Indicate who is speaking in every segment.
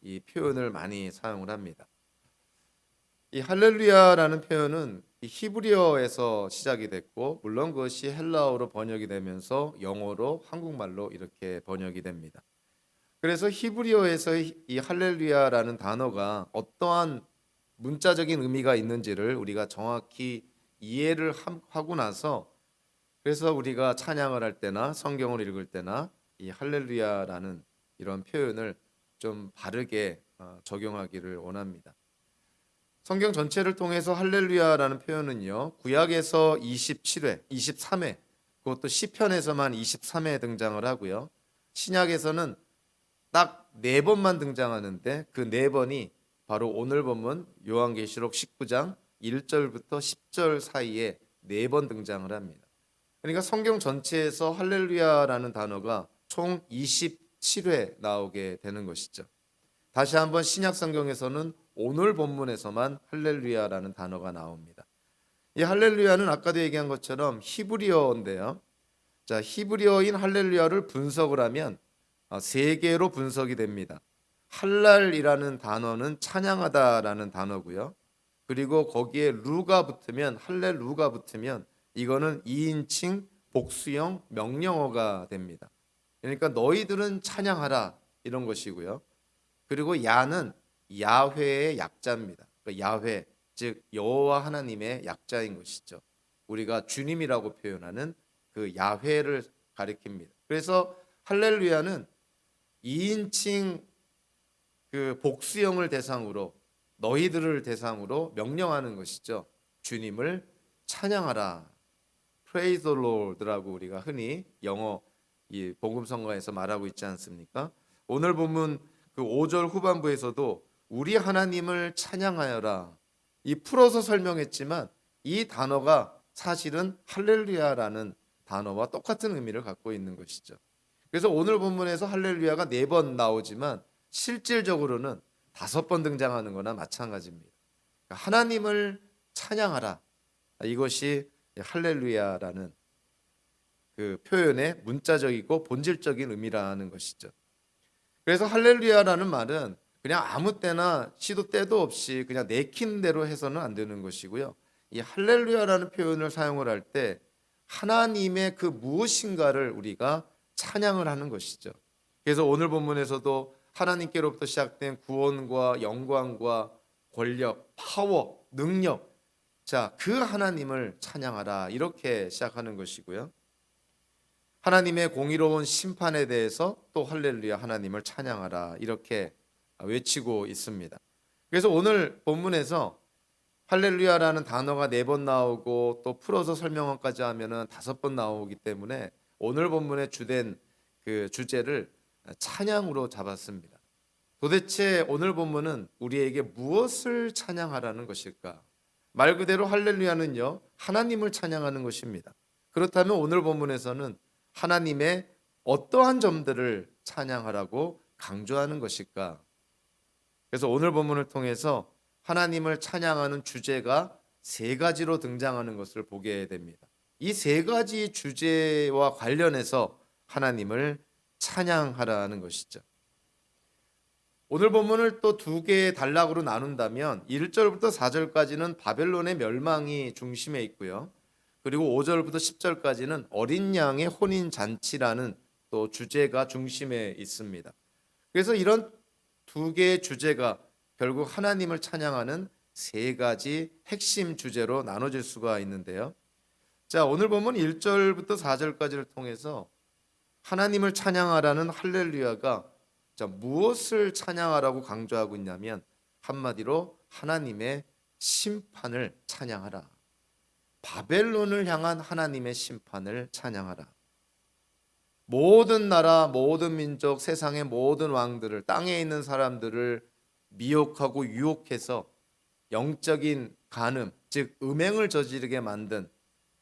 Speaker 1: 이 표현을 많이 사용을 합니다. 이 할렐루야라는 표현은 이 히브리어에서 시작이 됐고, 물론 그것이 헬라어로 번역이 되면서 영어로 한국말로 이렇게 번역이 됩니다. 그래서 히브리어에서 이 할렐루야라는 단어가 어떠한 문자적인 의미가 있는지를 우리가 정확히 이해를 하고 나서, 그래서 우리가 찬양을 할 때나 성경을 읽을 때나 이 할렐루야라는 이런 표현을 좀 바르게 적용하기를 원합니다. 성경 전체를 통해서 할렐루야라는 표현은요, 구약에서 27회, 23회, 그것도 시편에서만 23회 등장을 하고요. 신약에서는 딱 네 번만 등장하는데 그 네 번이 바로 오늘 본문 요한계시록 19장 1절부터 10절 사이에 네 번 등장을 합니다. 그러니까 성경 전체에서 할렐루야라는 단어가 총 27회 나오게 되는 것이죠. 다시 한번 신약 성경에서는 오늘 본문에서만 할렐루야라는 단어가 나옵니다. 이 할렐루야는 아까도 얘기한 것처럼 히브리어인데요. 자, 히브리어인 할렐루야를 분석을 하면 세 개로 분석이 됩니다. 할랄이라는 단어는 찬양하다라는 단어고요. 그리고 거기에 루가 붙으면, 할렐루가 붙으면 이거는 2인칭 복수형 명령어가 됩니다. 그러니까 너희들은 찬양하라 이런 것이고요. 그리고 야는 야훼의 약자입니다. 그러니까 야훼, 즉 여호와 하나님의 약자인 것이죠. 우리가 주님이라고 표현하는 그 야훼를 가리킵니다. 그래서 할렐루야는 2인칭 그 복수형을 대상으로, 너희들을 대상으로 명령하는 것이죠. 주님을 찬양하라. Praise the Lord라고 우리가 흔히 영어 이 복음성가에서 말하고 있지 않습니까? 오늘 보면 그 5절 후반부에서도 우리 하나님을 찬양하여라. 이 풀어서 설명했지만 이 단어가 사실은 할렐루야라는 단어와 똑같은 의미를 갖고 있는 것이죠. 그래서 오늘 본문에서 할렐루야가 네 번 나오지만 실질적으로는 5번 등장하는 거나 마찬가지입니다. 그러니까 하나님을 찬양하라. 이것이 할렐루야라는 그 표현의 문자적이고 본질적인 의미라는 것이죠. 그래서 할렐루야라는 말은 그냥 아무 때나 시도 때도 없이 그냥 내키는 대로 해서는 안 되는 것이고요. 이 할렐루야라는 표현을 사용을 할 때 하나님의 그 무엇인가를 우리가 찬양을 하는 것이죠. 그래서 오늘 본문에서도 하나님께로부터 시작된 구원과 영광과 권력, 파워, 능력, 자, 그 하나님을 찬양하라 이렇게 시작하는 것이고요. 하나님의 공의로운 심판에 대해서 또 할렐루야 하나님을 찬양하라 이렇게 외치고 있습니다. 그래서 오늘 본문에서 할렐루야라는 단어가 4번 나오고 또 풀어서 설명까지 하면은 5번 나오기 때문에 오늘 본문의 주된 그 주제를 찬양으로 잡았습니다. 도대체 오늘 본문은 우리에게 무엇을 찬양하라는 것일까? 말 그대로 할렐루야는요, 하나님을 찬양하는 것입니다. 그렇다면 오늘 본문에서는 하나님의 어떠한 점들을 찬양하라고 강조하는 것일까? 그래서 오늘 본문을 통해서 하나님을 찬양하는 주제가 3가지로 등장하는 것을 보게 됩니다. 이 3가지 주제와 관련해서 하나님을 찬양하라는 것이죠. 오늘 본문을 또 2개의 단락으로 나눈다면 1절부터 4절까지는 바벨론의 멸망이 중심에 있고요. 그리고 5절부터 10절까지는 어린 양의 혼인 잔치라는 또 주제가 중심에 있습니다. 그래서 이런 2개의 주제가 결국 하나님을 찬양하는 3가지 핵심 주제로 나눠질 수가 있는데요. 자, 오늘 보면 1절부터 4절까지를 통해서 하나님을 찬양하라는 할렐루야가 자, 무엇을 찬양하라고 강조하고 있냐면 한마디로 하나님의 심판을 찬양하라. 바벨론을 향한 하나님의 심판을 찬양하라. 모든 나라, 모든 민족, 세상의 모든 왕들을, 땅에 있는 사람들을 미혹하고 유혹해서 영적인 간음, 즉 음행을 저지르게 만든,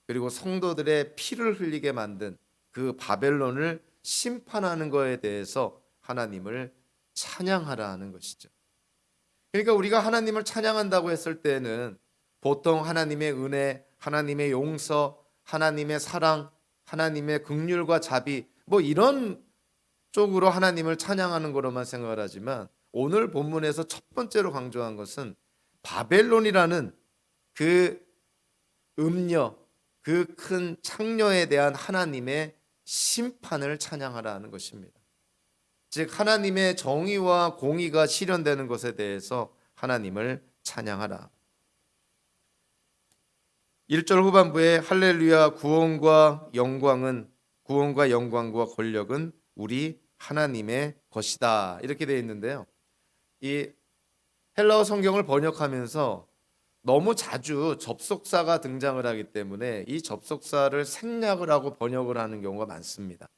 Speaker 1: 그리고 성도들의 피를 흘리게 만든 그 바벨론을 심판하는 것에 대해서 하나님을 찬양하라는 것이죠. 그러니까 우리가 하나님을 찬양한다고 했을 때는 보통 하나님의 은혜, 하나님의 용서, 하나님의 사랑, 하나님의 긍휼과 자비, 뭐 이런 쪽으로 하나님을 찬양하는 거로만 생각을 하지만 오늘 본문에서 첫 번째로 강조한 것은 바벨론이라는 그 음녀, 그 큰 창녀에 대한 하나님의 심판을 찬양하라는 것입니다. 즉 하나님의 정의와 공의가 실현되는 것에 대해서 하나님을 찬양하라. 1절 후반부에 할렐루야 구원과 영광과 권력은 우리 하나님의 것이다 이렇게 되어 있는데요. 이 헬라어 성경을 번역하면서 너무 자주 접속사가 등장을 하기 때문에 이 접속사를 생략을 하고 번역을 하는 경우가 많습니다.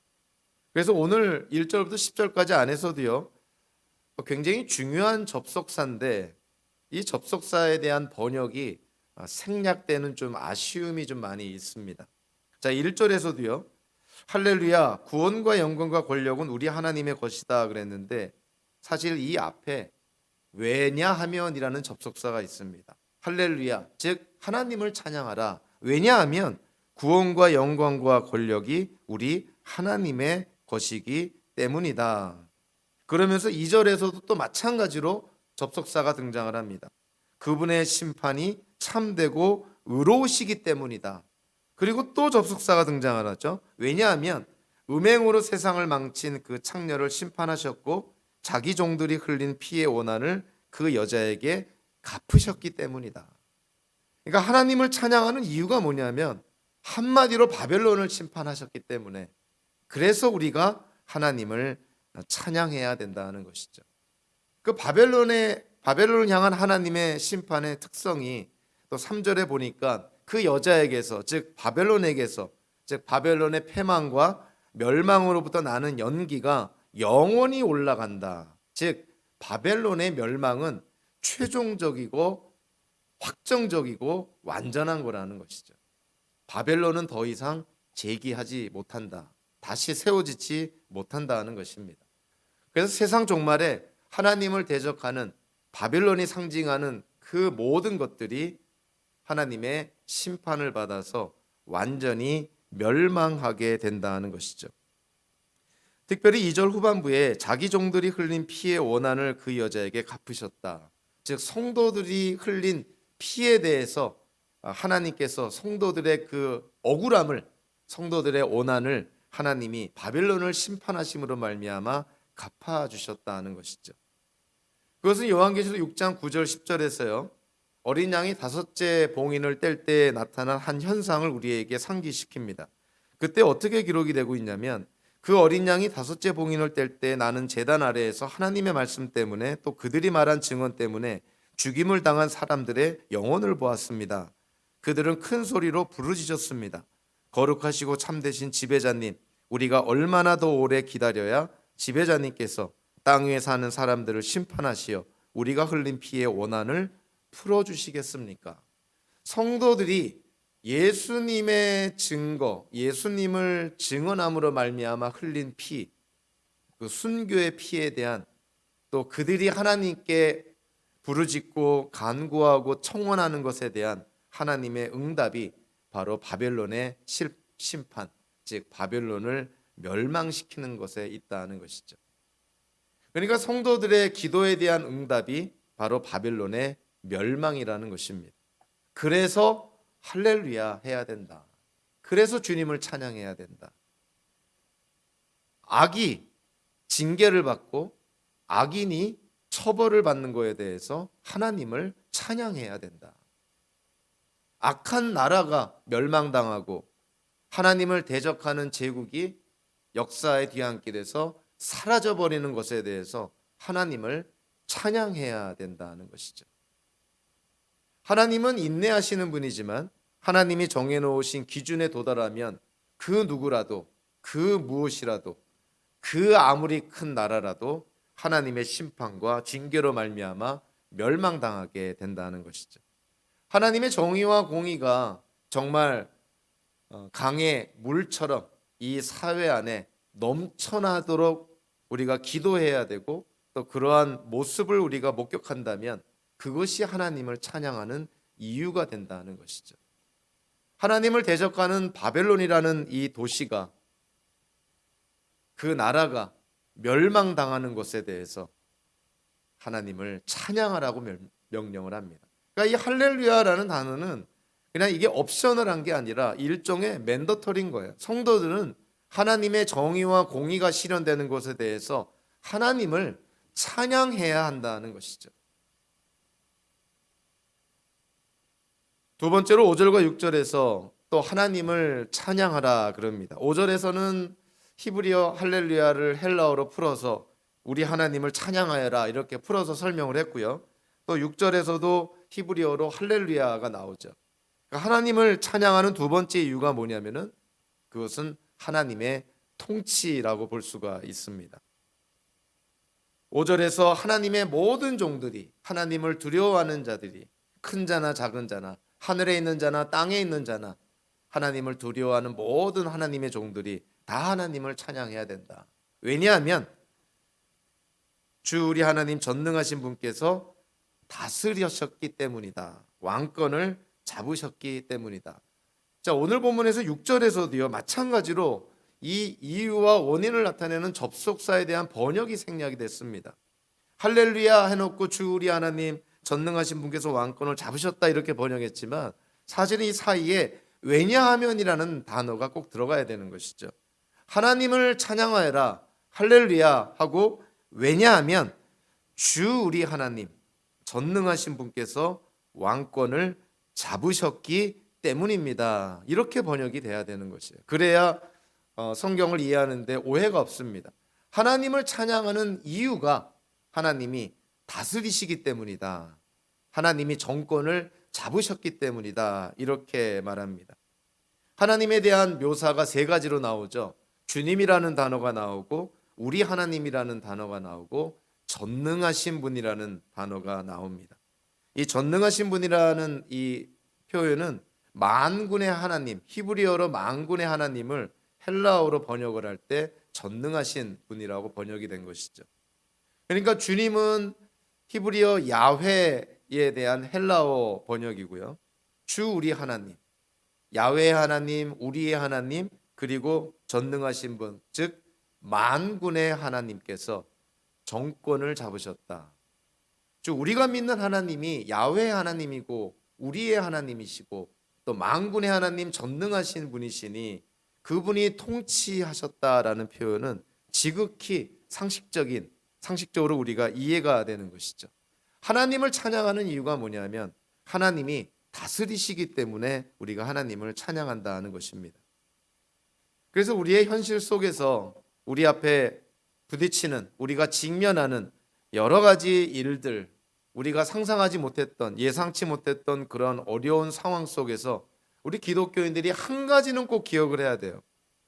Speaker 1: 그래서 오늘 1절부터 10절까지 안에서도요, 굉장히 중요한 접속사인데 이 접속사에 대한 번역이 생략되는 좀 아쉬움이 좀 많이 있습니다. 자, 1절에서도요. 할렐루야 구원과 영광과 권력은 우리 하나님의 것이다 그랬는데 사실 이 앞에 왜냐하면이라는 접속사가 있습니다. 할렐루야 즉 하나님을 찬양하라. 왜냐하면 구원과 영광과 권력이 우리 하나님의 것이기 때문이다. 그러면서 2절에서도 또 마찬가지로 접속사가 등장을 합니다. 그분의 심판이 참되고 의로우시기 때문이다. 그리고 또 접속사가 등장을 하죠. 왜냐하면 음행으로 세상을 망친 그 창녀를 심판하셨고 자기 종들이 흘린 피의 원한을 그 여자에게 갚으셨기 때문이다. 그러니까 하나님을 찬양하는 이유가 뭐냐면 한마디로 바벨론을 심판하셨기 때문에 그래서 우리가 하나님을 찬양해야 된다는 것이죠. 그 바벨론을 향한 하나님의 심판의 특성이 또 3절에 보니까 그 여자에게서 즉 바벨론에게서 즉 바벨론의 패망과 멸망으로부터 나는 연기가 영원히 올라간다. 즉 바벨론의 멸망은 최종적이고 확정적이고 완전한 거라는 것이죠. 바벨론은 더 이상 재기하지 못한다. 다시 세워지지 못한다는 것입니다. 그래서 세상 종말에 하나님을 대적하는 바벨론이 상징하는 그 모든 것들이 하나님의 심판을 받아서 완전히 멸망하게 된다는 것이죠. 특별히 2절 후반부에 자기 종들이 흘린 피의 원한을 그 여자에게 갚으셨다. 즉 성도들이 흘린 피에 대해서 하나님께서 성도들의 그 억울함을 성도들의 원한을 하나님이 바벨론을 심판하심으로 말미암아 갚아주셨다는 것이죠. 그것은 요한계시록 6장 9절 10절에서요. 어린 양이 다섯째 봉인을 뗄 때 나타난 한 현상을 우리에게 상기시킵니다. 그때 어떻게 기록이 되고 있냐면 그 어린 양이 다섯째 봉인을 뗄 때 나는 제단 아래에서 하나님의 말씀 때문에 또 그들이 말한 증언 때문에 죽임을 당한 사람들의 영혼을 보았습니다. 그들은 큰 소리로 부르짖었습니다. 거룩하시고 참되신 지배자님, 우리가 얼마나 더 오래 기다려야 지배자님께서 땅 위에 사는 사람들을 심판하시어 우리가 흘린 피의 원한을 풀어주시겠습니까? 성도들이 예수님의 증거, 예수님을 증언함으로 말미암아 흘린 피, 그 순교의 피에 대한 또 그들이 하나님께 부르짖고 간구하고 청원하는 것에 대한 하나님의 응답이 바로 바벨론의 심판, 즉 바벨론을 멸망시키는 것에 있다는 것이죠. 그러니까 성도들의 기도에 대한 응답이 바로 바벨론의 멸망이라는 것입니다. 그래서 할렐루야 해야 된다. 그래서 주님을 찬양해야 된다. 악이 징계를 받고 악인이 처벌을 받는 것에 대해서 하나님을 찬양해야 된다. 악한 나라가 멸망당하고 하나님을 대적하는 제국이 역사에 뒤안게 돼서 사라져버리는 것에 대해서 하나님을 찬양해야 된다는 것이죠. 하나님은 인내하시는 분이지만 하나님이 정해놓으신 기준에 도달하면 그 누구라도 그 무엇이라도 그 아무리 큰 나라라도 하나님의 심판과 징계로 말미암아 멸망당하게 된다는 것이죠. 하나님의 정의와 공의가 정말 강의 물처럼 이 사회 안에 넘쳐나도록 우리가 기도해야 되고 또 그러한 모습을 우리가 목격한다면 그것이 하나님을 찬양하는 이유가 된다는 것이죠. 하나님을 대적하는 바벨론이라는 이 도시가 그 나라가 멸망당하는 것에 대해서 하나님을 찬양하라고 명령을 합니다. 그러니까 이 할렐루야라는 단어는 그냥 이게 옵셔널한 게 아니라 일종의 맨더터리인 거예요. 성도들은 하나님의 정의와 공의가 실현되는 것에 대해서 하나님을 찬양해야 한다는 것이죠. 두 번째로 5절과 6절에서 또 하나님을 찬양하라 그럽니다. 5절에서는 히브리어 할렐루야를 헬라어로 풀어서 우리 하나님을 찬양하여라 이렇게 풀어서 설명을 했고요. 또 6절에서도 히브리어로 할렐루야가 나오죠. 그러니까 하나님을 찬양하는 두 번째 이유가 뭐냐면은 그것은 하나님의 통치라고 볼 수가 있습니다. 5절에서 하나님의 모든 종들이, 하나님을 두려워하는 자들이, 큰 자나 작은 자나 하늘에 있는 자나 땅에 있는 자나 하나님을 두려워하는 모든 하나님의 종들이 다 하나님을 찬양해야 된다. 왜냐하면 주 우리 하나님 전능하신 분께서 다스리셨기 때문이다. 왕권을 잡으셨기 때문이다. 자, 오늘 본문에서 6절에서도요 마찬가지로 이 이유와 원인을 나타내는 접속사에 대한 번역이 생략이 됐습니다. 할렐루야 해놓고 주 우리 하나님 전능하신 분께서 왕권을 잡으셨다 이렇게 번역했지만 사실은 이 사이에 왜냐하면이라는 단어가 꼭 들어가야 되는 것이죠. 하나님을 찬양하여라 할렐루야 하고 왜냐하면 주 우리 하나님 전능하신 분께서 왕권을 잡으셨기 때문입니다. 이렇게 번역이 돼야 되는 것이에요. 그래야 성경을 이해하는데 오해가 없습니다. 하나님을 찬양하는 이유가 하나님이 다스리시기 때문이다. 하나님이 정권을 잡으셨기 때문이다. 이렇게 말합니다. 하나님에 대한 묘사가 세 가지로 나오죠. 주님이라는 단어가 나오고 우리 하나님이라는 단어가 나오고 전능하신 분이라는 단어가 나옵니다. 이 전능하신 분이라는 이 표현은 만군의 하나님, 히브리어로 만군의 하나님을 헬라어로 번역을 할 때 전능하신 분이라고 번역이 된 것이죠. 그러니까 주님은 히브리어 야훼에 대한 헬라어 번역이고요. 주 우리 하나님, 야훼 하나님, 우리의 하나님, 그리고 전능하신 분, 즉 만군의 하나님께서 정권을 잡으셨다. 즉 우리가 믿는 하나님이 야훼 하나님이고 우리의 하나님이시고 또 만군의 하나님 전능하신 분이시니 그분이 통치하셨다라는 표현은 지극히 상식적으로 우리가 이해가 되는 것이죠. 하나님을 찬양하는 이유가 뭐냐면 하나님이 다스리시기 때문에 우리가 하나님을 찬양한다는 것입니다. 그래서 우리의 현실 속에서 우리 앞에 부딪히는, 우리가 직면하는 여러 가지 일들, 우리가 상상하지 못했던, 예상치 못했던 그런 어려운 상황 속에서 우리 기독교인들이 한 가지는 꼭 기억을 해야 돼요.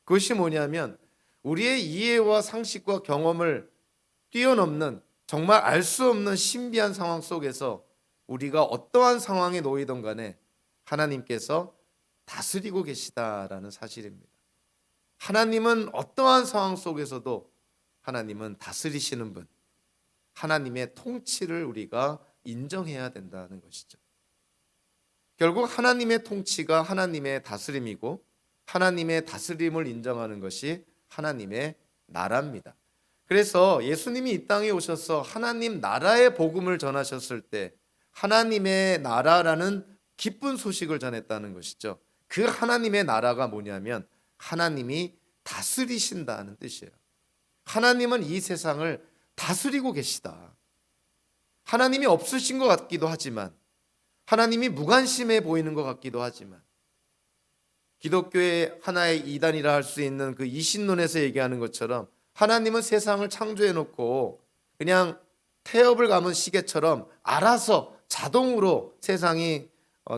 Speaker 1: 그것이 뭐냐면 우리의 이해와 상식과 경험을 뛰어넘는 정말 알 수 없는 신비한 상황 속에서 우리가 어떠한 상황에 놓이든 간에 하나님께서 다스리고 계시다라는 사실입니다. 하나님은 어떠한 상황 속에서도 하나님은 다스리시는 분, 하나님의 통치를 우리가 인정해야 된다는 것이죠. 결국 하나님의 통치가 하나님의 다스림이고 하나님의 다스림을 인정하는 것이 하나님의 나라입니다. 그래서 예수님이 이 땅에 오셔서 하나님 나라의 복음을 전하셨을 때 하나님의 나라라는 기쁜 소식을 전했다는 것이죠. 그 하나님의 나라가 뭐냐면 하나님이 다스리신다는 뜻이에요. 하나님은 이 세상을 다스리고 계시다. 하나님이 없으신 것 같기도 하지만 하나님이 무관심해 보이는 것 같기도 하지만 기독교의 하나의 이단이라 할 수 있는 그 이신론에서 얘기하는 것처럼 하나님은 세상을 창조해 놓고 그냥 태엽을 감은 시계처럼 알아서 자동으로 세상이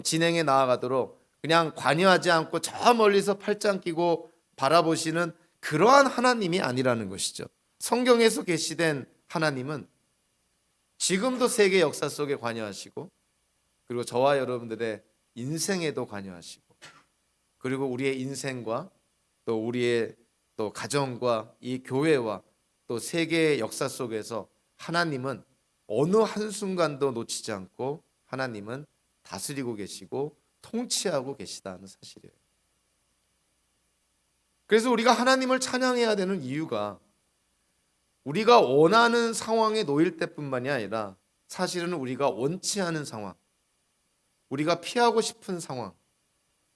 Speaker 1: 진행해 나아가도록 그냥 관여하지 않고 저 멀리서 팔짱 끼고 바라보시는 그러한 하나님이 아니라는 것이죠. 성경에서 계시된 하나님은 지금도 세계 역사 속에 관여하시고 그리고 저와 여러분들의 인생에도 관여하시고 그리고 우리의 인생과 또 우리의 또 가정과 이 교회와 또 세계의 역사 속에서 하나님은 어느 한순간도 놓치지 않고 하나님은 다스리고 계시고 통치하고 계시다는 사실이에요. 그래서 우리가 하나님을 찬양해야 되는 이유가 우리가 원하는 상황에 놓일 때뿐만이 아니라 사실은 우리가 원치 않은 상황, 우리가 피하고 싶은 상황,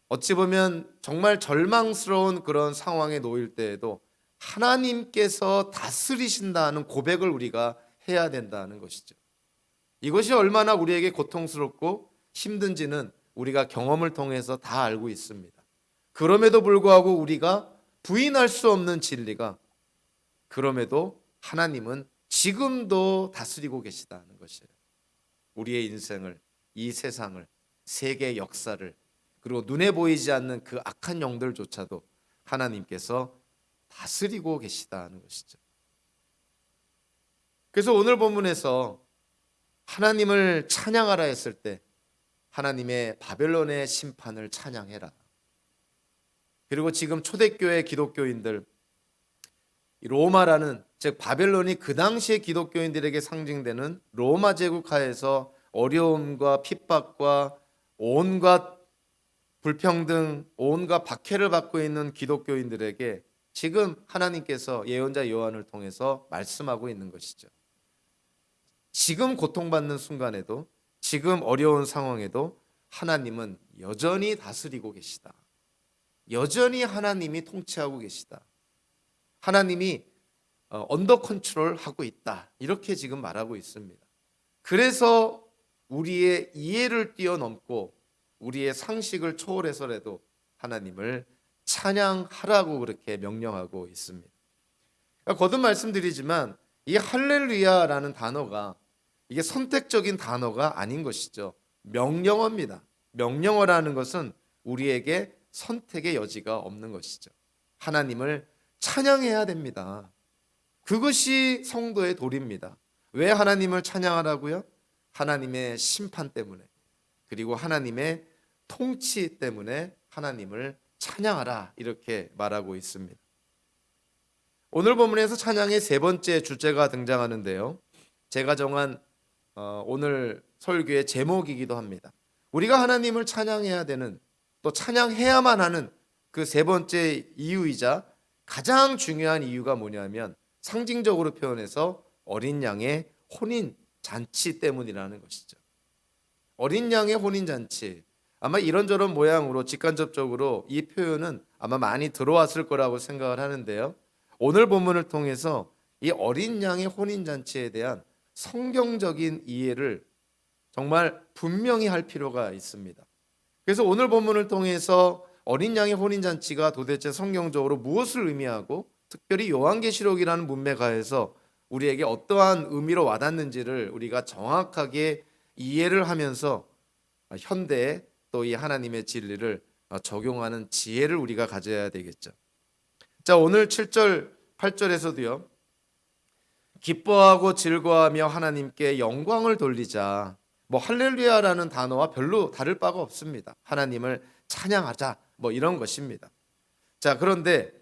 Speaker 1: 어찌 보면 정말 절망스러운 그런 상황에 놓일 때에도 하나님께서 다스리신다는 고백을 우리가 해야 된다는 것이죠. 이것이 얼마나 우리에게 고통스럽고 힘든지는 우리가 경험을 통해서 다 알고 있습니다. 그럼에도 불구하고 우리가 부인할 수 없는 진리가, 그럼에도 하나님은 지금도 다스리고 계시다는 것이에요. 우리의 인생을, 이 세상을, 세계 역사를, 그리고 눈에 보이지 않는 그 악한 영들조차도 하나님께서 다스리고 계시다는 것이죠. 그래서 오늘 본문에서 하나님을 찬양하라 했을 때 하나님의 바벨론의 심판을 찬양해라. 그리고 지금 초대교회 기독교인들, 로마라는, 즉 바벨론이 그 당시의 기독교인들에게 상징되는 로마 제국하에서 어려움과 핍박과 온갖 불평등, 온갖 박해를 받고 있는 기독교인들에게 지금 하나님께서 예언자 요한을 통해서 말씀하고 있는 것이죠. 지금 고통받는 순간에도, 지금 어려운 상황에도 하나님은 여전히 다스리고 계시다. 여전히 하나님이 통치하고 계시다. 하나님이 언더 컨트롤 하고 있다. 이렇게 지금 말하고 있습니다. 그래서 우리의 이해를 뛰어넘고 우리의 상식을 초월해서라도 하나님을 찬양하라고 그렇게 명령하고 있습니다. 거듭 말씀드리지만 이 할렐루야라는 단어가 이게 선택적인 단어가 아닌 것이죠. 명령어입니다. 명령어라는 것은 우리에게 선택의 여지가 없는 것이죠. 하나님을 찬양해야 됩니다. 그것이 성도의 도리입니다. 왜 하나님을 찬양하라고요? 하나님의 심판 때문에, 그리고 하나님의 통치 때문에 하나님을 찬양하라, 이렇게 말하고 있습니다. 오늘 본문에서 찬양의 세 번째 주제가 등장하는데요, 제가 정한 오늘 설교의 제목이기도 합니다. 우리가 하나님을 찬양해야 되는, 또 찬양해야만 하는 그 세 번째 이유이자 가장 중요한 이유가 뭐냐면, 상징적으로 표현해서 어린 양의 혼인 잔치 때문이라는 것이죠. 어린 양의 혼인 잔치, 아마 이런저런 모양으로 직간접적으로 이 표현은 아마 많이 들어왔을 거라고 생각을 하는데요, 오늘 본문을 통해서 이 어린 양의 혼인 잔치에 대한 성경적인 이해를 정말 분명히 할 필요가 있습니다. 그래서 오늘 본문을 통해서 어린 양의 혼인 잔치가 도대체 성경적으로 무엇을 의미하고, 특별히 요한계시록이라는 문맥하에서 우리에게 어떠한 의미로 와닿는지를 우리가 정확하게 이해를 하면서 현대에 또 이 하나님의 진리를 적용하는 지혜를 우리가 가져야 되겠죠. 자, 오늘 7절 8절에서도요, 기뻐하고 즐거워하며 하나님께 영광을 돌리자, 할렐루야라는 단어와 별로 다를 바가 없습니다. 하나님을 찬양하자, 이런 것입니다. 자, 그런데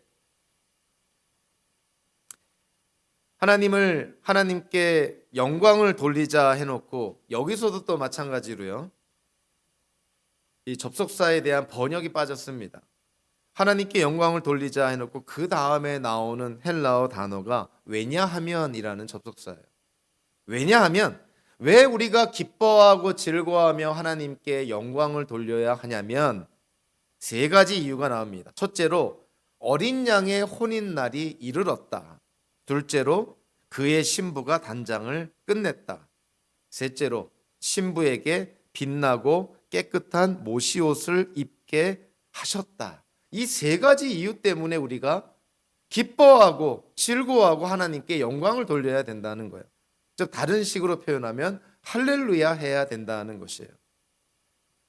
Speaker 1: 하나님께 영광을 돌리자 해놓고 여기서도 또 마찬가지로요, 이 접속사에 대한 번역이 빠졌습니다. 하나님께 영광을 돌리자 해놓고 그 다음에 나오는 헬라어 단어가 왜냐하면이라는 접속사예요. 왜냐하면, 왜 우리가 기뻐하고 즐거워하며 하나님께 영광을 돌려야 하냐면 세 가지 이유가 나옵니다. 첫째로, 어린 양의 혼인날이 이르렀다. 둘째로, 그의 신부가 단장을 끝냈다. 셋째로, 신부에게 빛나고 깨끗한 모시옷을 입게 하셨다. 이 세 가지 이유 때문에 우리가 기뻐하고 즐거워하고 하나님께 영광을 돌려야 된다는 거예요. 즉 다른 식으로 표현하면 할렐루야 해야 된다는 것이에요.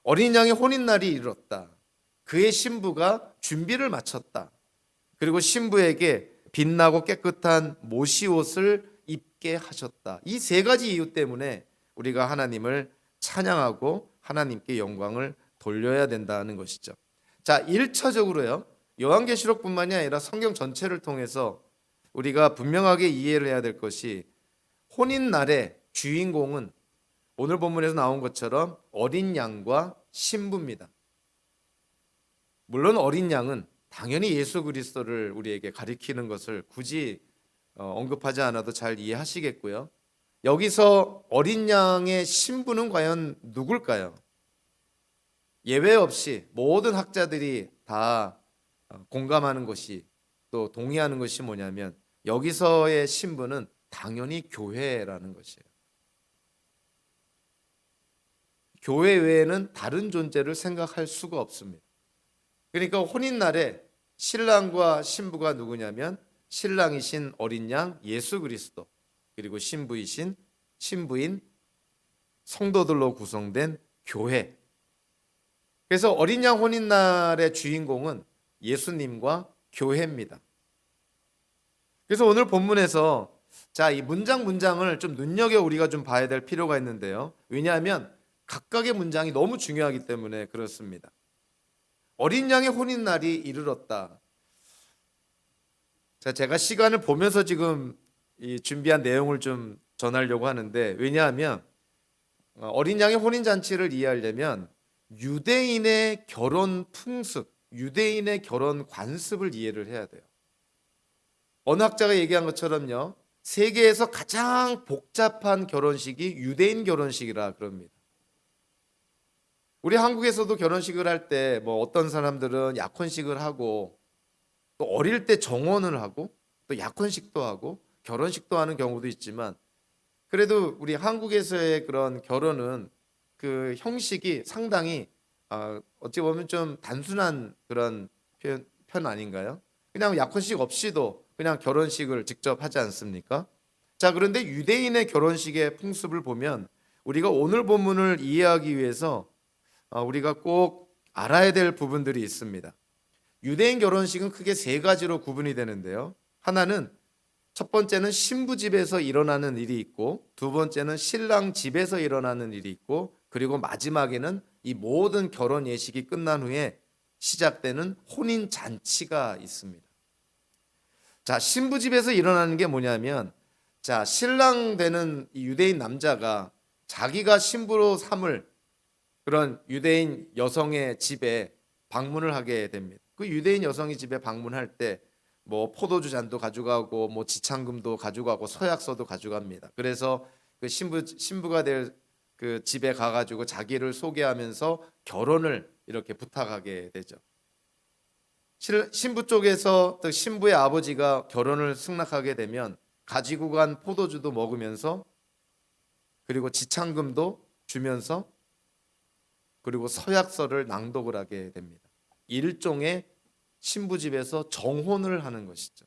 Speaker 1: 어린 양의 혼인날이 이르렀다. 그의 신부가 준비를 마쳤다. 그리고 신부에게 빛나고 깨끗한 모시옷을 입게 하셨다. 이 세 가지 이유 때문에 우리가 하나님을 찬양하고 하나님께 영광을 돌려야 된다는 것이죠. 자, 1차적으로요, 요한계시록뿐만이 아니라 성경 전체를 통해서 우리가 분명하게 이해를 해야 될 것이, 혼인날의 주인공은 오늘 본문에서 나온 것처럼 어린 양과 신부입니다. 물론 어린 양은 당연히 예수 그리스도를 우리에게 가리키는 것을 굳이 언급하지 않아도 잘 이해하시겠고요. 여기서 어린 양의 신부는 과연 누굴까요? 예외 없이 모든 학자들이 다 공감하는 것이, 또 동의하는 것이 뭐냐면 여기서의 신부는 당연히 교회라는 것이에요. 교회 외에는 다른 존재를 생각할 수가 없습니다. 그러니까 혼인날에 신랑과 신부가 누구냐면 신랑이신 어린 양 예수 그리스도, 그리고 신부인 성도들로 구성된 교회. 그래서 어린 양 혼인날의 주인공은 예수님과 교회입니다. 그래서 오늘 본문에서 이 문장을 좀 눈여겨 우리가 좀 봐야 될 필요가 있는데요. 왜냐하면 각각의 문장이 너무 중요하기 때문에 그렇습니다. 어린 양의 혼인날이 이르렀다. 제가 시간을 보면서 지금 이 준비한 내용을 좀 전하려고 하는데, 왜냐하면 어린 양의 혼인 잔치를 이해하려면 유대인의 결혼 풍습, 유대인의 결혼 관습을 이해를 해야 돼요. 어느 학자가 얘기한 것처럼요, 세계에서 가장 복잡한 결혼식이 유대인 결혼식이라 그럽니다. 우리 한국에서도 결혼식을 할 때 뭐 어떤 사람들은 약혼식을 하고, 또 어릴 때 정혼을 하고, 또 약혼식도 하고 결혼식도 하는 경우도 있지만, 그래도 우리 한국에서의 그런 결혼은 그 형식이 상당히 어찌 보면 좀 단순한 그런 편 아닌가요? 그냥 약혼식 없이도 그냥 결혼식을 직접 하지 않습니까? 그런데 유대인의 결혼식의 풍습을 보면 우리가 오늘 본문을 이해하기 위해서 우리가 꼭 알아야 될 부분들이 있습니다. 유대인 결혼식은 크게 세 가지로 구분이 되는데요. 하나는, 첫 번째는 신부 집에서 일어나는 일이 있고, 두 번째는 신랑 집에서 일어나는 일이 있고, 그리고 마지막에는 이 모든 결혼 예식이 끝난 후에 시작되는 혼인 잔치가 있습니다. 신부 집에서 일어나는 게 뭐냐면, 신랑 되는 이 유대인 남자가 자기가 신부로 삼을 그런 유대인 여성의 집에 방문을 하게 됩니다. 그 유대인 여성이 집에 방문할 때 뭐 포도주 잔도 가져가고, 뭐 지창금도 가져가고, 서약서도 가져갑니다. 그래서 그 신부가 될 그 집에 가가지고 자기를 소개하면서 결혼을 이렇게 부탁하게 되죠. 신부 쪽에서 또 신부의 아버지가 결혼을 승낙하게 되면 가지고 간 포도주도 먹으면서, 그리고 지창금도 주면서, 그리고 서약서를 낭독을 하게 됩니다. 일종의 신부 집에서 정혼을 하는 것이죠.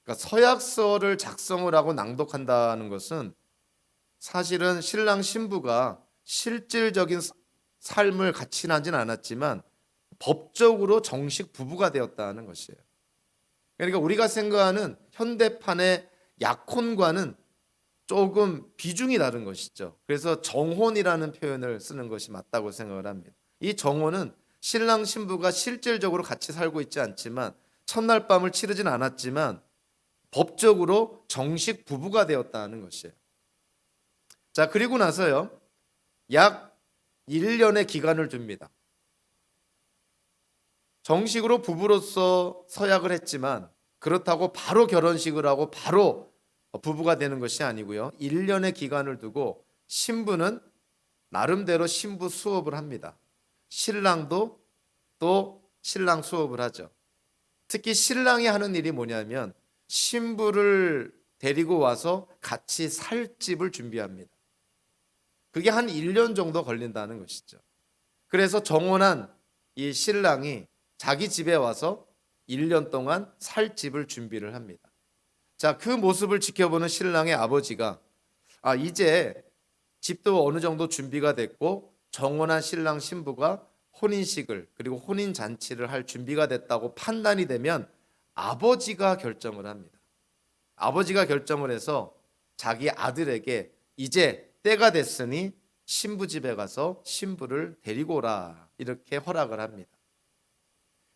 Speaker 1: 그러니까 서약서를 작성을 하고 낭독한다는 것은 사실은 신랑 신부가 실질적인 삶을 같이 나진 않았지만 법적으로 정식 부부가 되었다는 것이에요. 그러니까 우리가 생각하는 현대판의 약혼과는 조금 비중이 다른 것이죠. 그래서 정혼이라는 표현을 쓰는 것이 맞다고 생각을 합니다. 이 정혼은 신랑 신부가 실질적으로 같이 살고 있지 않지만, 첫날 밤을 치르진 않았지만 법적으로 정식 부부가 되었다는 것이에요. 그리고 나서요, 약 1년의 기간을 줍니다. 정식으로 부부로서 서약을 했지만 그렇다고 바로 결혼식을 하고 바로 부부가 되는 것이 아니고요. 1년의 기간을 두고 신부는 나름대로 신부 수업을 합니다. 신랑도 또 신랑 수업을 하죠. 특히 신랑이 하는 일이 뭐냐면 신부를 데리고 와서 같이 살 집을 준비합니다. 그게 한 1년 정도 걸린다는 것이죠. 그래서 정혼한 이 신랑이 자기 집에 와서 1년 동안 살 집을 준비를 합니다. 그 모습을 지켜보는 신랑의 아버지가 이제 집도 어느 정도 준비가 됐고 정혼한 신랑 신부가 혼인식을, 그리고 혼인 잔치를 할 준비가 됐다고 판단이 되면 아버지가 결정을 합니다. 아버지가 결정을 해서 자기 아들에게 이제 때가 됐으니 신부 집에 가서 신부를 데리고 오라, 이렇게 허락을 합니다.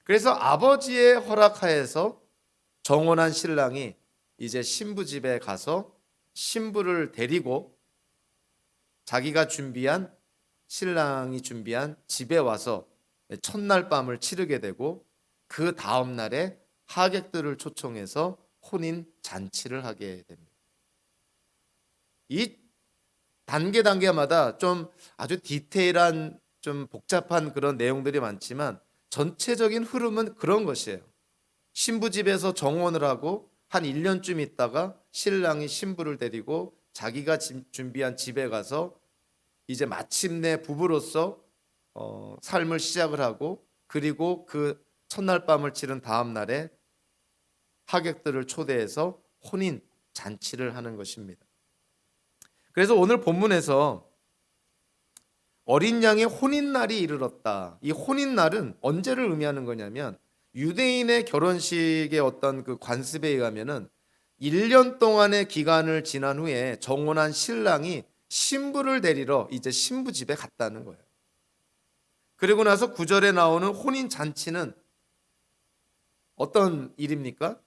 Speaker 1: 그래서 아버지의 허락하에서 정혼한 신랑이 이제 신부 집에 가서 신부를 데리고 자기가 준비한, 신랑이 준비한 집에 와서 첫날 밤을 치르게 되고, 그 다음 날에 하객들을 초청해서 혼인 잔치를 하게 됩니다. 이 단계마다 좀 아주 디테일한 좀 복잡한 그런 내용들이 많지만 전체적인 흐름은 그런 것이에요. 신부 집에서 정혼을 하고 한 1년쯤 있다가 신랑이 신부를 데리고 자기가 준비한 집에 가서 이제 마침내 부부로서 삶을 시작을 하고, 그리고 그 첫날 밤을 치른 다음 날에 하객들을 초대해서 혼인 잔치를 하는 것입니다. 그래서 오늘 본문에서 어린 양의 혼인날이 이르렀다. 이 혼인날은 언제를 의미하는 거냐면, 유대인의 결혼식의 어떤 그 관습에 의하면은 1년 동안의 기간을 지난 후에 정혼한 신랑이 신부를 데리러 이제 신부 집에 갔다는 거예요. 그리고 나서 9절에 나오는 혼인 잔치는 어떤 일입니까?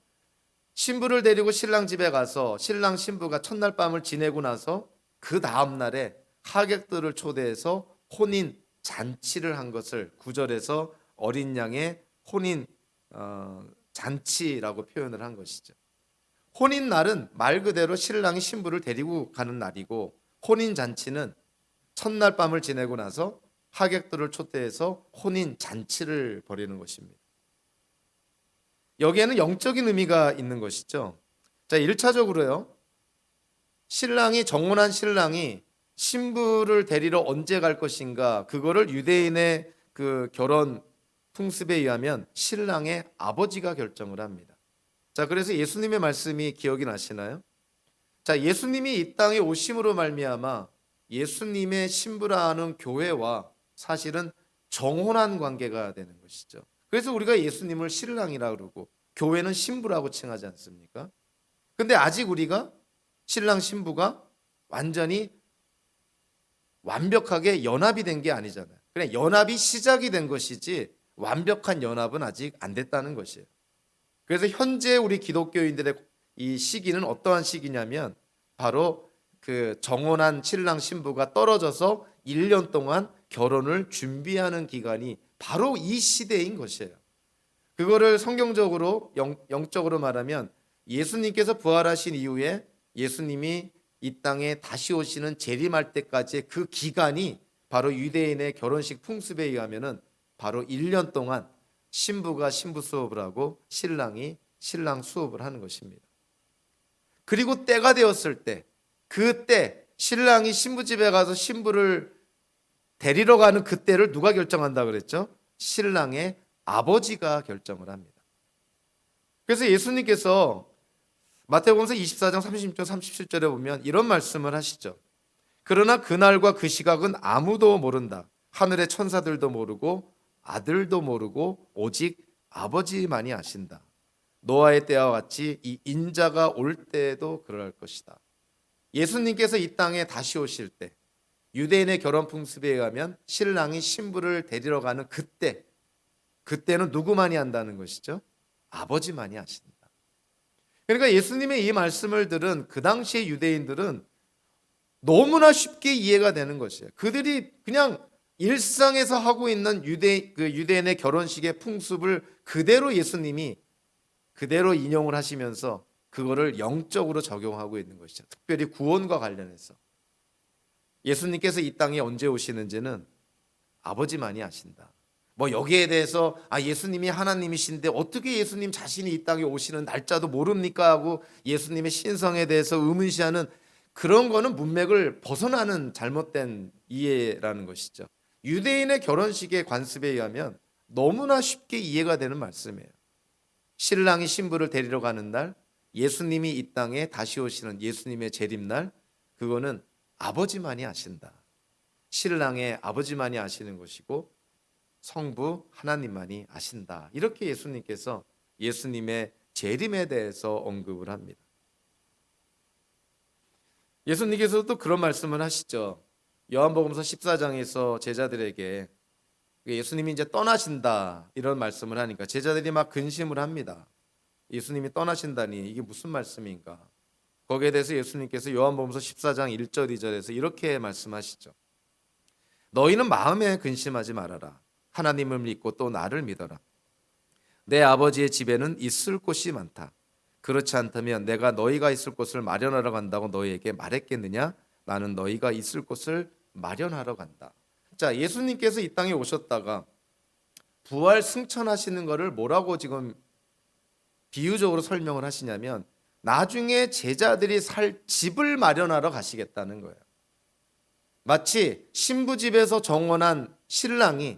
Speaker 1: 신부를 데리고 신랑 집에 가서 신랑 신부가 첫날 밤을 지내고 나서 그 다음 날에 하객들을 초대해서 혼인 잔치를 한 것을 9절에서 어린 양의 혼인 잔치라고 표현을 한 것이죠. 혼인 날은 말 그대로 신랑이 신부를 데리고 가는 날이고, 혼인 잔치는 첫날 밤을 지내고 나서 하객들을 초대해서 혼인 잔치를 벌이는 것입니다. 여기에는 영적인 의미가 있는 것이죠. 자, 1차적으로요. 정혼한 신랑이 신부를 데리러 언제 갈 것인가, 그거를 유대인의 그 결혼 풍습에 의하면 신랑의 아버지가 결정을 합니다. 자, 그래서 예수님의 말씀이 기억이 나시나요? 자, 예수님이 이 땅에 오심으로 말미암아 예수님의 신부라는 교회와 사실은 정혼한 관계가 되는 것이죠. 그래서 우리가 예수님을 신랑이라고 그러고 교회는 신부라고 칭하지 않습니까? 근데 아직 우리가 신랑 신부가 완전히 완벽하게 연합이 된 게 아니잖아요. 그냥 연합이 시작이 된 것이지 완벽한 연합은 아직 안 됐다는 것이에요. 그래서 현재 우리 기독교인들의 이 시기는 어떠한 시기냐면, 바로 그 정혼한 신랑 신부가 떨어져서 1년 동안 결혼을 준비하는 기간이 바로 이 시대인 것이에요. 그거를 성경적으로 영적으로 말하면, 예수님께서 부활하신 이후에 예수님이 이 땅에 다시 오시는 재림할 때까지의 그 기간이 바로 유대인의 결혼식 풍습에 의하면은 바로 1년 동안 신부가 신부 수업을 하고 신랑이 신랑 수업을 하는 것입니다. 그리고 때가 되었을 때, 그때 신랑이 신부 집에 가서 신부를 데리러 가는 그때를 누가 결정한다 그랬죠? 신랑의 아버지가 결정을 합니다. 그래서 예수님께서 마태복음서 24장 36절 37절에 보면 이런 말씀을 하시죠. 그러나 그날과 그 시각은 아무도 모른다. 하늘의 천사들도 모르고 아들도 모르고 오직 아버지만이 아신다. 노아의 때와 같이 이 인자가 올 때에도 그럴 것이다. 예수님께서 이 땅에 다시 오실 때, 유대인의 결혼 풍습에 의하면 신랑이 신부를 데리러 가는 그때는 누구만이 안다는 것이죠? 아버지만이 아신다. 그러니까 예수님의 이 말씀을 들은 그 당시의 유대인들은 너무나 쉽게 이해가 되는 것이에요. 그들이 그냥 일상에서 하고 있는 유대인의 결혼식의 풍습을 그대로 예수님이 그대로 인용을 하시면서 그거를 영적으로 적용하고 있는 것이죠. 특별히 구원과 관련해서 예수님께서 이 땅에 언제 오시는지는 아버지만이 아신다. 뭐 여기에 대해서 예수님이 하나님이신데 어떻게 예수님 자신이 이 땅에 오시는 날짜도 모릅니까 하고 예수님의 신성에 대해서 의문시하는 그런 거는 문맥을 벗어나는 잘못된 이해라는 것이죠. 유대인의 결혼식의 관습에 의하면 너무나 쉽게 이해가 되는 말씀이에요. 신랑이 신부를 데리러 가는 날, 예수님이 이 땅에 다시 오시는 예수님의 재림날, 그거는 아버지만이 아신다. 신랑의 아버지만이 아시는 것이고 성부 하나님만이 아신다. 이렇게 예수님께서 예수님의 재림에 대해서 언급을 합니다. 예수님께서도 그런 말씀을 하시죠. 요한복음서 14장에서 제자들에게 예수님이 이제 떠나신다 이런 말씀을 하니까 제자들이 막 근심을 합니다. 예수님이 떠나신다니 이게 무슨 말씀인가? 거기에 대해서 예수님께서 요한복음서 14장 1절 2절에서 이렇게 말씀하시죠. 너희는 마음에 근심하지 말아라. 하나님을 믿고 또 나를 믿어라. 내 아버지의 집에는 있을 곳이 많다. 그렇지 않다면 내가 너희가 있을 곳을 마련하러 간다고 너희에게 말했겠느냐? 나는 너희가 있을 곳을 마련하러 간다. 자, 예수님께서 이 땅에 오셨다가 부활 승천하시는 것을 뭐라고 지금 비유적으로 설명을 하시냐면 나중에 제자들이 살 집을 마련하러 가시겠다는 거예요. 마치 신부 집에서 정혼한 신랑이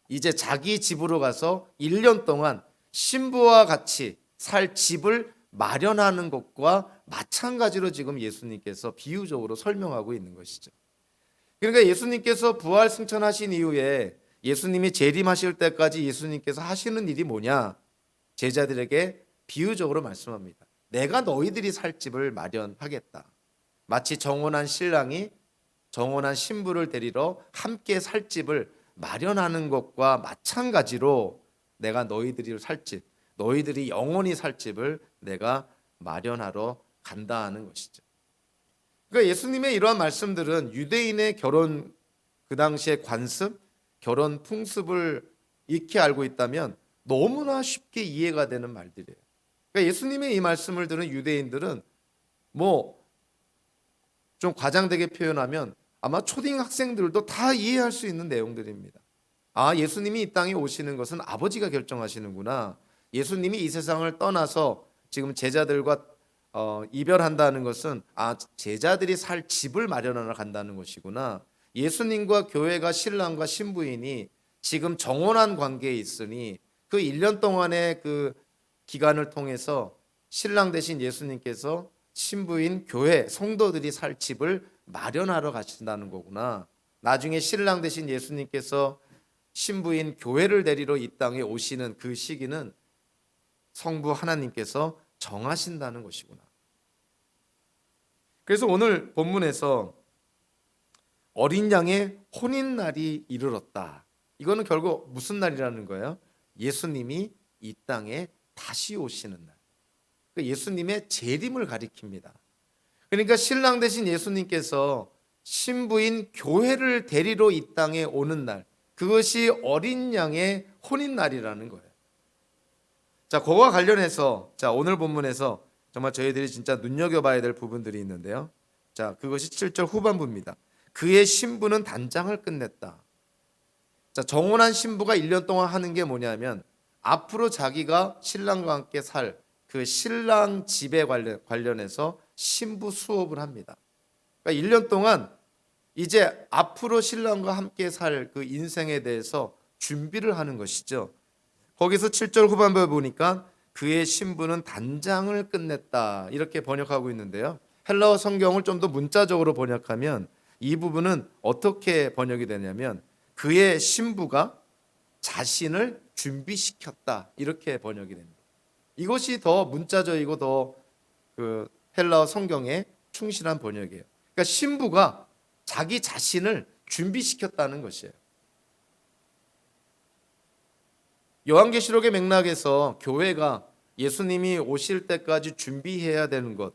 Speaker 1: 이제 자기 집으로 가서 1년 동안 신부와 같이 살 집을 마련하는 것과 마찬가지로 지금 예수님께서 비유적으로 설명하고 있는 것이죠. 그러니까 예수님께서 부활 승천하신 이후에 예수님이 재림하실 때까지 예수님께서 하시는 일이 뭐냐? 제자들에게 비유적으로 말씀합니다. 내가 너희들이 살 집을 마련하겠다. 마치 정혼한 신랑이 정혼한 신부를 데리러 함께 살 집을 마련하는 것과 마찬가지로 내가 너희들이 살 집, 너희들이 영원히 살 집을 내가 마련하러 간다 하는 것이죠. 그러니까 예수님의 이러한 말씀들은 유대인의 결혼 그 당시의 관습, 결혼 풍습을 익히 알고 있다면 너무나 쉽게 이해가 되는 말들이에요. 그러니까 예수님의 이 말씀을 들은 유대인들은 뭐 좀 과장되게 표현하면 아마 초딩 학생들도 다 이해할 수 있는 내용들입니다. 아, 예수님이 이 땅에 오시는 것은 아버지가 결정하시는구나. 예수님이 이 세상을 떠나서 지금 제자들과 이별한다는 것은 제자들이 살 집을 마련하러 간다는 것이구나. 예수님과 교회가 신랑과 신부인이 지금 정혼한 관계에 있으니 그 1년 동안의 그 기간을 통해서 신랑 대신 예수님께서 신부인 교회 성도들이 살 집을 마련하러 가신다는 거구나. 나중에 신랑 대신 예수님께서 신부인 교회를 데리러 이 땅에 오시는 그 시기는 성부 하나님께서 정하신다는 것이구나. 그래서 오늘 본문에서 어린 양의 혼인날이 이르렀다. 이거는 결국 무슨 날이라는 거예요? 예수님이 이 땅에 다시 오시는 날. 예수님의 재림을 가리킵니다. 그러니까 신랑 대신 예수님께서 신부인 교회를 데리러 이 땅에 오는 날, 그것이 어린 양의 혼인날이라는 거예요. 자, 그거와 관련해서 오늘 본문에서 정말 저희들이 진짜 눈여겨봐야 될 부분들이 있는데요. 자, 그것이 7절 후반부입니다. 그의 신부는 단장을 끝냈다. 자, 정혼한 신부가 1년 동안 하는 게 뭐냐면 앞으로 자기가 신랑과 함께 살 그 신랑 집에 관련해서 신부 수업을 합니다. 그러니까 1년 동안 이제 앞으로 신랑과 함께 살 그 인생에 대해서 준비를 하는 것이죠. 거기서 7절 후반부에 보니까 그의 신부는 단장을 끝냈다 이렇게 번역하고 있는데요. 헬라어 성경을 좀 더 문자적으로 번역하면 이 부분은 어떻게 번역이 되냐면 그의 신부가 자신을 준비시켰다 이렇게 번역이 됩니다. 이것이 더 문자적이고 더 그 헬라어 성경에 충실한 번역이에요. 그러니까 신부가 자기 자신을 준비시켰다는 것이에요. 요한계시록의 맥락에서 교회가 예수님이 오실 때까지 준비해야 되는 것.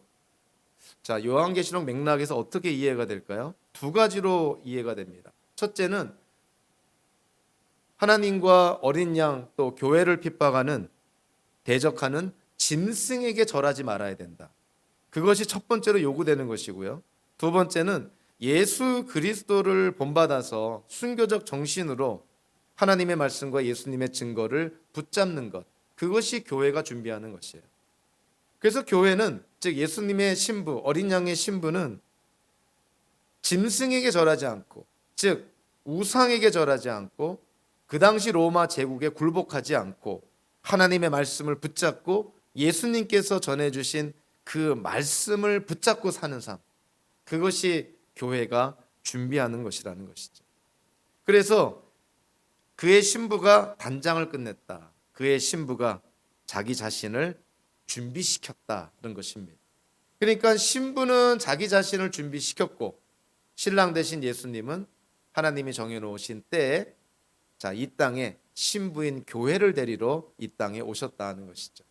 Speaker 1: 자, 요한계시록 맥락에서 어떻게 이해가 될까요? 두 가지로 이해가 됩니다. 첫째는 하나님과 어린 양 또 교회를 핍박하는 대적하는 짐승에게 절하지 말아야 된다. 그것이 첫 번째로 요구되는 것이고요. 두 번째는 예수 그리스도를 본받아서 순교적 정신으로 하나님의 말씀과 예수님의 증거를 붙잡는 것. 그것이 교회가 준비하는 것이에요. 그래서 교회는 즉 예수님의 신부, 어린 양의 신부는 짐승에게 절하지 않고 즉 우상에게 절하지 않고 그 당시 로마 제국에 굴복하지 않고 하나님의 말씀을 붙잡고 예수님께서 전해주신 그 말씀을 붙잡고 사는 삶. 그것이 교회가 준비하는 것이라는 것이죠. 그래서 그의 신부가 단장을 끝냈다. 그의 신부가 자기 자신을 준비시켰다는 것입니다. 그러니까 신부는 자기 자신을 준비시켰고 신랑 대신 예수님은 하나님이 정해놓으신 때에 이 땅에 신부인 교회를 데리러 이 땅에 오셨다는 것이죠.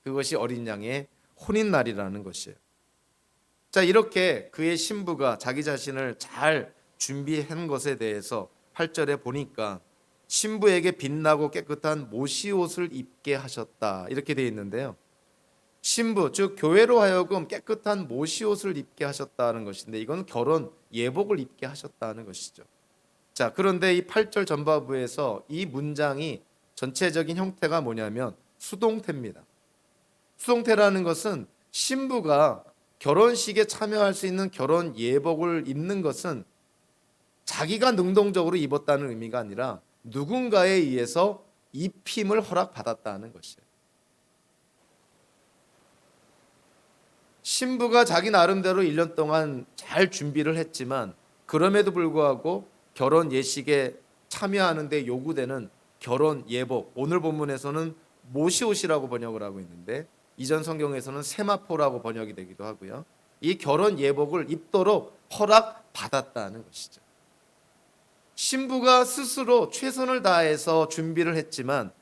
Speaker 1: 그것이 어린 양의 혼인날이라는 것이에요. 자, 이렇게 그의 신부가 자기 자신을 잘 준비한 것에 대해서 8절에 보니까 신부에게 빛나고 깨끗한 모시옷을 입게 하셨다 이렇게 되어 있는데요. 신부 즉 교회로 하여금 깨끗한 모시옷을 입게 하셨다는 것인데 이건 결혼 예복을 입게 하셨다는 것이죠. 자, 그런데 이 8절 전반부에서 이 문장이 전체적인 형태가 뭐냐면 수동태입니다. 수동태라는 것은 신부가 결혼식에 참여할 수 있는 결혼 예복을 입는 것은 자기가 능동적으로 입었다는 의미가 아니라 누군가에 의해서 입힘을 허락받았다는 것이에요. 신부가 자기 나름대로 1년 동안 잘 준비를 했지만 그럼에도 불구하고 결혼 예식에 참여하는 데 요구되는 결혼 예복, 오늘 본문에서는 모시옷이라고 번역을 하고 있는데 이전 성경에서는 세마포라고 번역이 되기도 하고요. 이 결혼 예복을 입도록 허락받았다는 것이죠. 신부가 스스로 최선을 다해서 준비를 했지만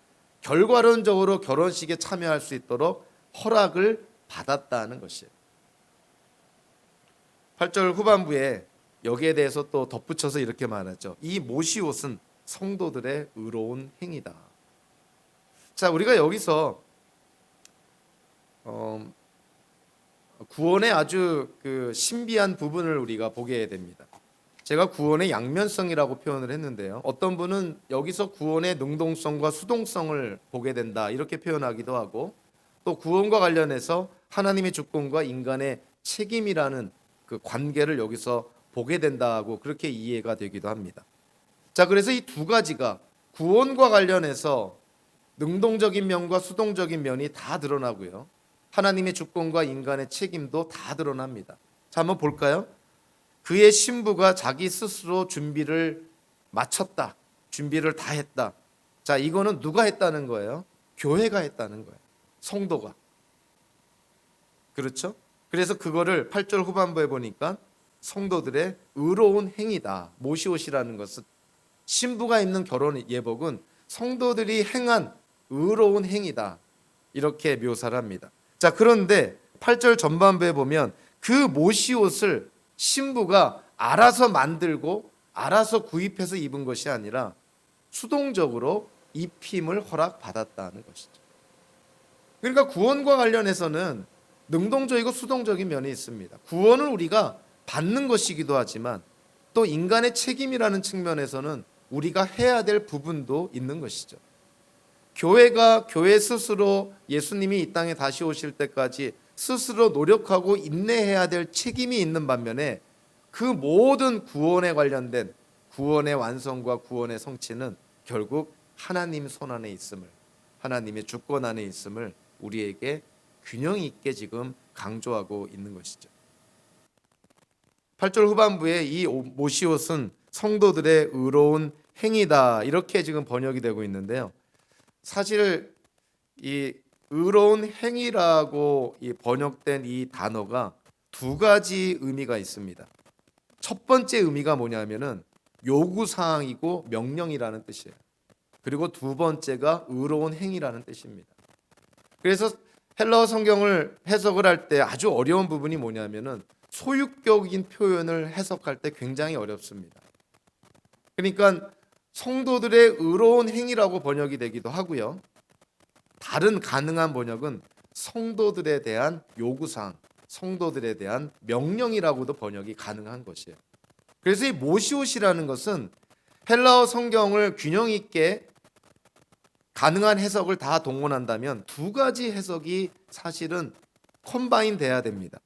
Speaker 1: 결과론적으로 결혼식에 참여할 수 있도록 허락을 받았다는 것이에요. 8절 후반부에 여기에 대해서 또 덧붙여서 이렇게 말하죠. 이 모시옷은 성도들의 의로운 행위다. 자, 우리가 여기서 구원의 아주 그 신비한 부분을 우리가 보게 됩니다. 제가 구원의 양면성이라고 표현을 했는데요. 어떤 분은 여기서 구원의 능동성과 수동성을 보게 된다 이렇게 표현하기도 하고 또 구원과 관련해서 하나님의 주권과 인간의 책임이라는 그 관계를 여기서 보게 된다고 그렇게 이해가 되기도 합니다. 자, 그래서 이 두 가지가 구원과 관련해서 능동적인 면과 수동적인 면이 다 드러나고요. 하나님의 주권과 인간의 책임도 다 드러납니다. 자, 한번 볼까요? 그의 신부가 자기 스스로 준비를 마쳤다. 준비를 다 했다. 자, 이거는 누가 했다는 거예요? 교회가 했다는 거예요. 성도가. 그렇죠? 그래서 그거를 8절 후반부에 보니까 성도들의 의로운 행위다. 모시옷이라는 것은 신부가 입는 결혼 예복은 성도들이 행한 의로운 행위다. 이렇게 묘사를 합니다. 자, 그런데 8절 전반부에 보면 그 모시옷을 신부가 알아서 만들고 알아서 구입해서 입은 것이 아니라 수동적으로 입힘을 허락받았다는 것이죠. 그러니까 구원과 관련해서는 능동적이고 수동적인 면이 있습니다. 구원을 우리가 받는 것이기도 하지만 또 인간의 책임이라는 측면에서는 우리가 해야 될 부분도 있는 것이죠. 교회가 교회 스스로 예수님이 이 땅에 다시 오실 때까지 스스로 노력하고 인내해야 될 책임이 있는 반면에 그 모든 구원에 관련된 구원의 완성과 구원의 성취는 결국 하나님 손 안에 있음을, 하나님의 주권 안에 있음을 우리에게 균형 있게 지금 강조하고 있는 것이죠. 8절 후반부에 이 모시옷은 성도들의 의로운 행위다 이렇게 지금 번역이 되고 있는데요. 사실 이 의로운 행위라고 번역된 이 단어가 두 가지 의미가 있습니다. 첫 번째 의미가 뭐냐면은 요구사항이고 명령이라는 뜻이에요. 그리고 두 번째가 의로운 행위라는 뜻입니다. 그래서 헬라어 성경을 해석을 할 때 아주 어려운 부분이 뭐냐면은 소유격인 표현을 해석할 때 굉장히 어렵습니다. 그러니까 성도들의 의로운 행위라고 번역이 되기도 하고요. 다른 가능한 번역은 성도들에 대한 요구사항, 성도들에 대한 명령이라고도 번역이 가능한 것이에요. 그래서 이 모시옷이라는 것은 헬라어 성경을 균형 있게 가능한 해석을 다 동원한다면 두 가지 해석이 사실은 컴바인 돼야 됩니다.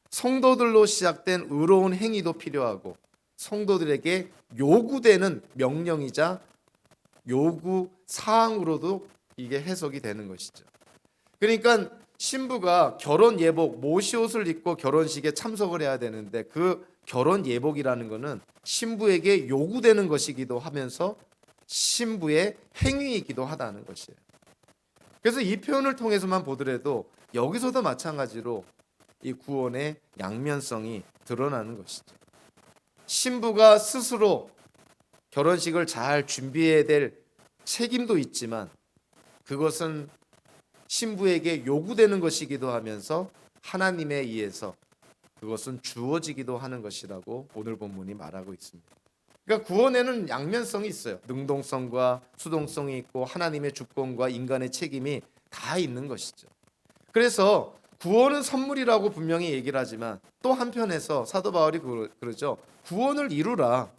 Speaker 1: 성도들로 시작된 의로운 행위도 필요하고 성도들에게 요구되는 명령이자 요구 사항으로도 이게 해석이 되는 것이죠. 그러니까 신부가 결혼 예복 모시옷을 입고 결혼식에 참석을 해야 되는데 그 결혼 예복이라는 것은 신부에게 요구되는 것이기도 하면서 신부의 행위이기도 하다는 것이에요. 그래서 이 표현을 통해서만 보더라도 여기서도 마찬가지로 이 구원의 양면성이 드러나는 것이죠. 신부가 스스로 결혼식을 잘 준비해야 될 책임도 있지만 그것은 신부에게 요구되는 것이기도 하면서 하나님에 의해서 그것은 주어지기도 하는 것이라고 오늘 본문이 말하고 있습니다. 그러니까 구원에는 양면성이 있어요. 능동성과 수동성이 있고 하나님의 주권과 인간의 책임이 다 있는 것이죠. 그래서 구원은 선물이라고 분명히 얘기를 하지만 또 한편에서 사도 바울이 그러죠. 구원을 이루라.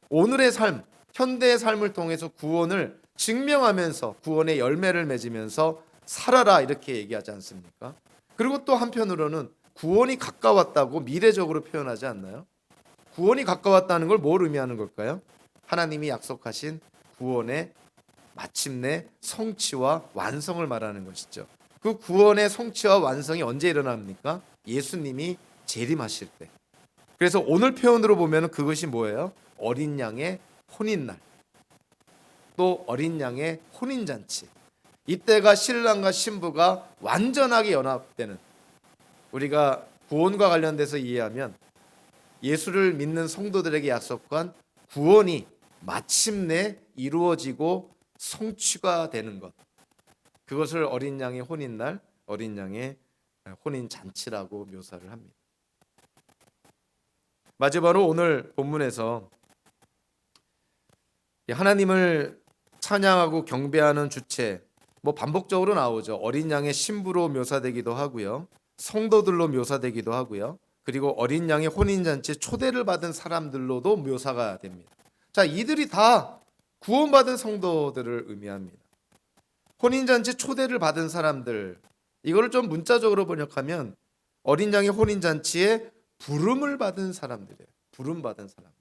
Speaker 1: 오늘의 삶, 현대의 삶을 통해서 구원을 증명하면서 구원의 열매를 맺으면서 살아라 이렇게 얘기하지 않습니까? 그리고 또 한편으로는 구원이 가까웠다고 미래적으로 표현하지 않나요? 구원이 가까웠다는 걸 뭘 의미하는 걸까요? 하나님이 약속하신 구원의 마침내 성취와 완성을 말하는 것이죠. 그 구원의 성취와 완성이 언제 일어납니까? 예수님이 재림하실 때. 그래서 오늘 표현으로 보면 그것이 뭐예요? 어린 양의 혼인날, 또 어린 양의 혼인잔치. 이때가 신랑과 신부가 완전하게 연합되는, 우리가 구원과 관련돼서 이해하면 예수를 믿는 성도들에게 약속한 구원이 마침내 이루어지고 성취가 되는 것, 그것을 어린 양의 혼인날, 어린 양의 혼인잔치라고 묘사를 합니다. 마지막으로 오늘 본문에서 하나님을 찬양하고 경배하는 주체, 반복적으로 나오죠. 어린 양의 신부로 묘사되기도 하고요, 성도들로 묘사되기도 하고요, 그리고 어린 양의 혼인잔치에 초대를 받은 사람들로도 묘사가 됩니다. 자, 이들이 다 구원받은 성도들을 의미합니다. 혼인잔치 초대를 받은 사람들, 이거를 좀 문자적으로 번역하면 어린 양의 혼인잔치에 부름을 받은 사람들이에요. 부름받은 사람들.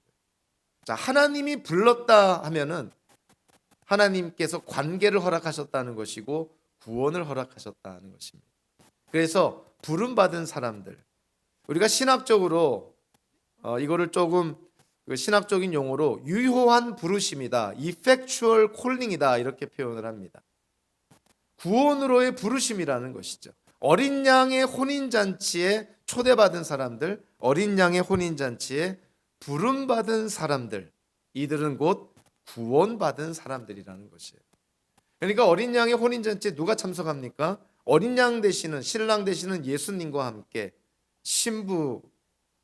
Speaker 1: 자, 하나님이 불렀다 하면은 하나님께서 관계를 허락하셨다는 것이고 구원을 허락하셨다는 것입니다. 그래서 부름받은 사람들, 우리가 신학적으로 이거를 조금 신학적인 용어로 유효한 부르심이다, effectual calling이다 이렇게 표현을 합니다. 구원으로의 부르심이라는 것이죠. 어린 양의 혼인잔치에 초대받은 사람들, 어린 양의 혼인잔치에 부름받은 사람들, 이들은 곧 구원받은 사람들이라는 것이에요. 그러니까 어린 양의 혼인잔치에 누가 참석합니까? 어린 양 되시는, 신랑 되시는 예수님과 함께 신부,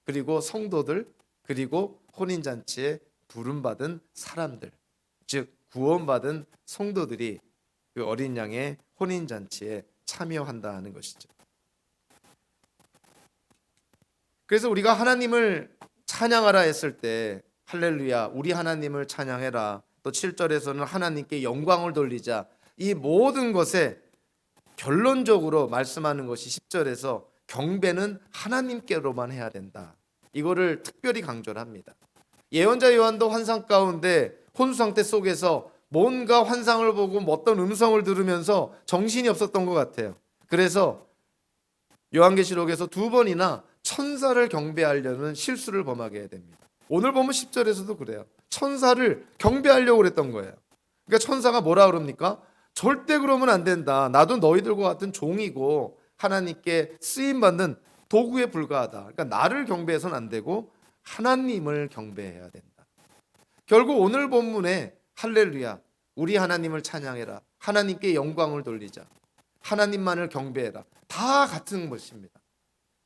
Speaker 1: 그리고 성도들, 그리고 혼인잔치에 부름받은 사람들, 즉 구원받은 성도들이 그 어린 양의 혼인잔치에 참여한다는 것이죠. 그래서 우리가 하나님을 찬양하라 했을 때 할렐루야, 우리 하나님을 찬양해라, 또 7절에서는 하나님께 영광을 돌리자, 이 모든 것에 결론적으로 말씀하는 것이 10절에서 경배는 하나님께로만 해야 된다, 이거를 특별히 강조를 합니다. 예언자 요한도 환상 가운데 혼수 상태 속에서 뭔가 환상을 보고 어떤 음성을 들으면서 정신이 없었던 것 같아요. 그래서 요한계시록에서 2번이나 천사를 경배하려는 실수를 범하게 됩니다. 오늘 보면 10절에서도 그래요. 천사를 경배하려고 그랬던 거예요. 그러니까 천사가 뭐라 그럽니까? 절대 그러면 안 된다. 나도 너희들과 같은 종이고 하나님께 쓰임받는 도구에 불과하다. 그러니까 나를 경배해서는 안 되고 하나님을 경배해야 된다. 결국 오늘 본문에 할렐루야, 우리 하나님을 찬양해라, 하나님께 영광을 돌리자, 하나님만을 경배해라, 다 같은 것입니다.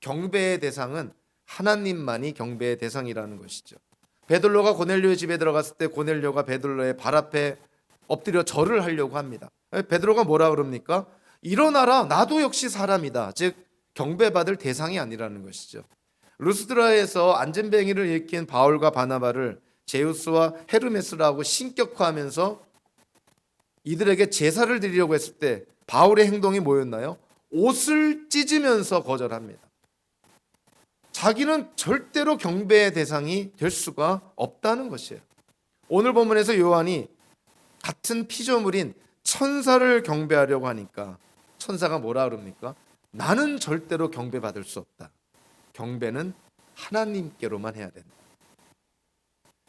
Speaker 1: 경배의 대상은 하나님만이 경배의 대상이라는 것이죠. 베드로가 고넬료의 집에 들어갔을 때 고넬료가 베드로의 발 앞에 엎드려 절을 하려고 합니다. 베드로가 뭐라 그럽니까? 일어나라, 나도 역시 사람이다. 즉 경배받을 대상이 아니라는 것이죠. 루스드라에서 안전뱅이를 일으킨 바울과 바나바를 제우스와 헤르메스라고 신격화하면서 이들에게 제사를 드리려고 했을 때 바울의 행동이 뭐였나요? 옷을 찢으면서 거절합니다. 자기는 절대로 경배의 대상이 될 수가 없다는 것이에요. 오늘 본문에서 요한이 같은 피조물인 천사를 경배하려고 하니까 천사가 뭐라 그럽니까? 나는 절대로 경배받을 수 없다. 경배는 하나님께로만 해야 된다.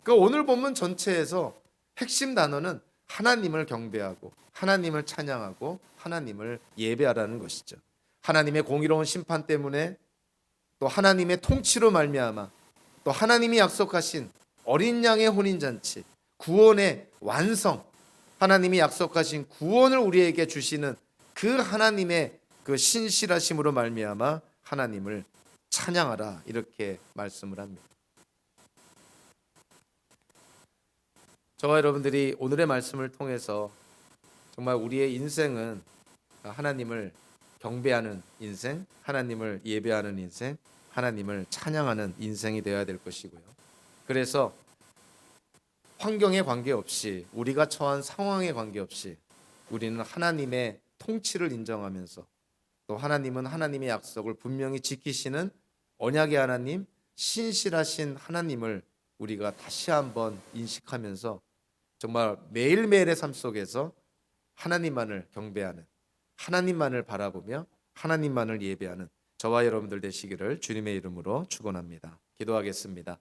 Speaker 1: 그러니까 오늘 본문 전체에서 핵심 단어는 하나님을 경배하고 하나님을 찬양하고 하나님을 예배하라는 것이죠. 하나님의 공의로운 심판 때문에, 또 하나님의 통치로 말미암아, 또 하나님이 약속하신 어린 양의 혼인잔치, 구원의 완성, 하나님이 약속하신 구원을 우리에게 주시는 그 하나님의 그 신실하심으로 말미암아 하나님을 찬양하라, 이렇게 말씀을 합니다. 저와 여러분들이 오늘의 말씀을 통해서 정말 우리의 인생은 하나님을 경배하는 인생, 하나님을 예배하는 인생, 하나님을 찬양하는 인생이 되어야 될 것이고요. 그래서 환경에 관계없이, 우리가 처한 상황에 관계없이 우리는 하나님의 통치를 인정하면서, 또 하나님은 하나님의 약속을 분명히 지키시는 언약의 하나님, 신실하신 하나님을 우리가 다시 한번 인식하면서 정말 매일매일의 삶 속에서 하나님만을 경배하는, 하나님만을 바라보며 하나님만을 예배하는 저와 여러분들 되시기를 주님의 이름으로 축원합니다. 기도하겠습니다.